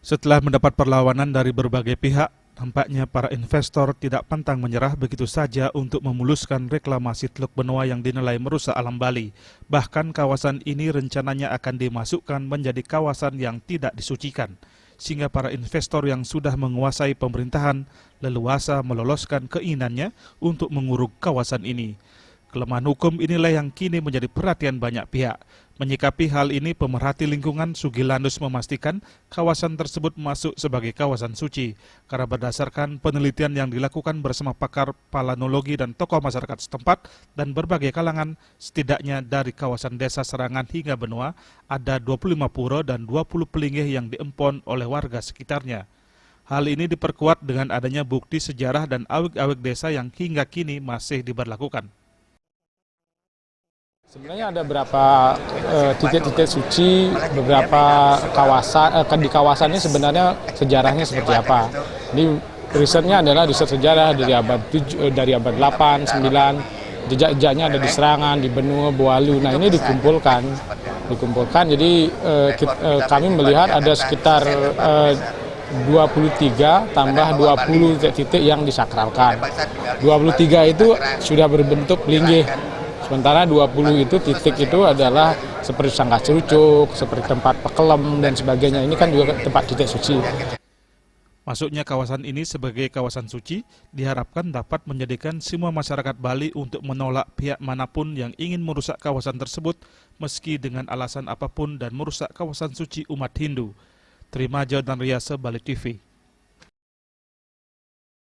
Setelah mendapat perlawanan dari berbagai pihak, nampaknya para investor tidak pantang menyerah begitu saja untuk memuluskan reklamasi Teluk Benoa yang dinilai merusak alam Bali. Bahkan kawasan ini rencananya akan dimasukkan menjadi kawasan yang tidak disucikan, sehingga para investor yang sudah menguasai pemerintahan leluasa meloloskan keinginannya untuk menguruk kawasan ini. Kelemahan hukum inilah yang kini menjadi perhatian banyak pihak. Menyikapi hal ini, pemerhati lingkungan Sugilandus memastikan kawasan tersebut masuk sebagai kawasan suci karena berdasarkan penelitian yang dilakukan bersama pakar palanologi dan tokoh masyarakat setempat dan berbagai kalangan, setidaknya dari kawasan desa Serangan hingga Benoa ada 25 pura dan 20 pelinggih yang diempon oleh warga sekitarnya. Hal ini diperkuat dengan adanya bukti sejarah dan awik-awik desa yang hingga kini masih diberlakukan. Sebenarnya ada beberapa titik-titik suci, beberapa kawasan, di kawasan ini sebenarnya sejarahnya seperti apa. Ini risetnya adalah riset sejarah dari abad 8, 9, jejak-jejaknya ada di Serangan, di Benua, Boalu. Nah ini dikumpulkan. Jadi kami melihat ada sekitar 23 tambah 20 titik yang disakralkan. 23 itu sudah berbentuk linggih. Sementara 20 itu titik itu adalah seperti sangkar cerucuk, seperti tempat pekelem dan sebagainya. Ini kan juga tempat titik suci. Masuknya kawasan ini sebagai kawasan suci diharapkan dapat menjadikan semua masyarakat Bali untuk menolak pihak manapun yang ingin merusak kawasan tersebut meski dengan alasan apapun dan merusak kawasan suci umat Hindu. Terima Jordan Riasa, Bali TV.